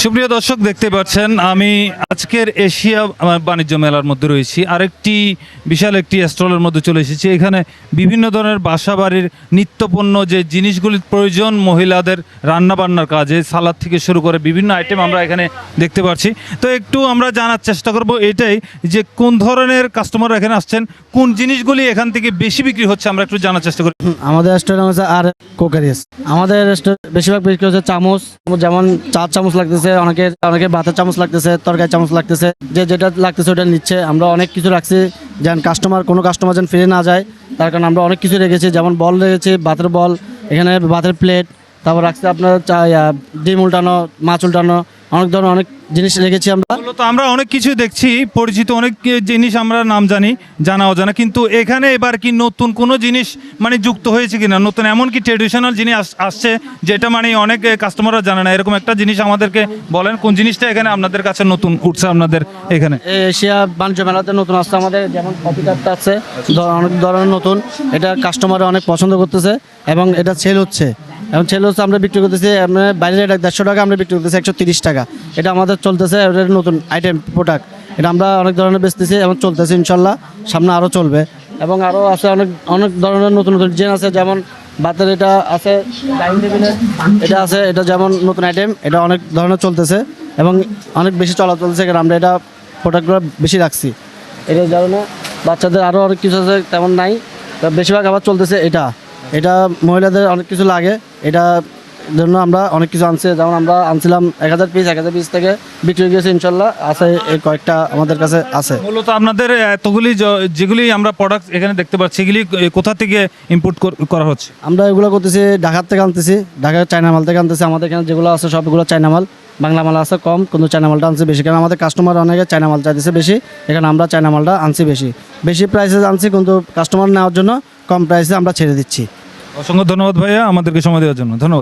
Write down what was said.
সুপ্রিয় দর্শক, দেখতে পাচ্ছেন আমি আজকের এশিয়া বাণিজ্য মেলার মধ্যে রয়েছি। আরেকটি বিশাল একটি স্টলের মধ্যে চলে এসেছি। এখানে বিভিন্ন ধরনের বাসাবাড়ির নিত্যপণ্য যে জিনিসগুলির প্রয়োজন মহিলাদের রান্নাবান্নার কাজে, সালাদ থেকে শুরু করে বিভিন্ন আইটেম আমরা এখানে দেখতে পাচ্ছি। তো একটু আমরা জানার চেষ্টা করব এটাই যে কোন ধরনের কাস্টমার এখানে আসছেন, কোন জিনিসগুলি এখান থেকে বেশি বিক্রি হচ্ছে, আমরা একটু জানার চেষ্টা করি। আমাদের রেস্টুরেন্ট হচ্ছে আর কোকারিস। আমাদের রেস্টুরেন্ট বেশিরভাগ বিক্রি হচ্ছে চামচ, যেমন চার চামচ লাগতেছে, অনেকে ভাতের চামচ লাগতেছে, তরকারি চামচ লাগতেছে, যে যেটা লাগতেছে ওটা নিচ্ছে। আমরা অনেক কিছু রাখছি যেন কোনো কাস্টমার যেন ফিরে না যায়, তার কারণে আমরা অনেক কিছু রেখেছি। যেমন বল রেখেছি, ভাতের বল, এখানে ভাতের প্লেট, তারপর রাখছি আপনার ডিম উল্টানো, মাছ উল্টানো, অনেক ধরনের অনেক জিনিস রেখেছি আমরা। মূলত আমরা অনেক কিছু দেখছি, পরিচিত অনেক জিনিস আমরা নাম জানা অজানা, কিন্তু এখানে এবার কি নতুন কোনো জিনিস মানে যুক্ত হয়েছে কিনা, নতুন এমন কি ট্রেডিশনাল জিনিস আসছে যেটা মানে অনেক কাস্টমাররা জানে না, এরকম একটা জিনিস আমাদেরকে বলেন। কোন জিনিসটা এখানে আপনাদের কাছে নতুন উঠছে আপনাদের এখানে? এশিয়া বাণিজ্য মেলাতে নতুন আসছে আমাদের, যেমন কপি কাপটা আছে, অনেক ধরনের নতুন। এটা কাস্টমার অনেক পছন্দ করতেছে এবং এটা সেল হচ্ছে। এখন সেল হচ্ছে, আমরা বিক্রি করতেছি বাইরের এটা 150 টাকা, আমরা বিক্রি করতেছি 130 টাকা। এটা আমাদের চলতেছে, এটা নতুন আইটেম প্রোডাক্ট। এটা আমরা অনেক ধরনের বেচতেছি এবং চলতেছে, ইনশাল্লাহ সামনে আরও চলবে। এবং আরও আছে অনেক ধরনের নতুন নতুন ডিজাইন আছে, যেমন বাতের এটা আছে, ডাইনিং টেবিলের এটা আছে, এটা যেমন নতুন আইটেম, এটা অনেক ধরনের চলতেছে এবং অনেক বেশি চলতেছে, কারণ আমরা এটা প্রোডাক্টগুলো বেশি রাখছি। এটার কারণে বাচ্চাদের আরও অনেক কিছু আছে, তেমন নাই, তা বেশিরভাগ আবার চলতেছে এটা মহিলাদের অনেক কিছু লাগে, এটা জন্য আমরা অনেক কিছু আনছি। যেমন আমরা আনছিলাম 1000 পিস থেকে বিক্রি হয়ে গেছে, ইনশাল্লাহ আছে এই কয়েকটা আমাদের কাছে আছে। মূলত আপনাদের এতগুলি যেগুলি আমরা প্রোডাক্ট এখানে দেখতে পাচ্ছি, এগুলি কোথা থেকে ইম্পোর্ট করা হচ্ছে? আমরা এগুলো করতেছি ঢাকার থেকে আনতেছি, ঢাকার চায়না মাল থেকে আনতেছি। আমাদের এখানে যেগুলো আছে সবগুলো চায়না মাল, বাংলা মাল আছে কম, কিন্তু চায়না মালটা আনছি বেশি, কারণ আমাদের কাস্টমার অনেকে চায়না মাল চাইতেছে বেশি। এখানে আমরা চায়না মালটা আনছি বেশি প্রাইসে আনছি, কিন্তু কাস্টমার নেওয়ার জন্য কম প্রাইসে আমরা ছেড়ে দিচ্ছি। অসংখ্য ধন্যবাদ ভাইয়া, আমাদেরকে সময় দেওয়ার জন্য ধন্যবাদ।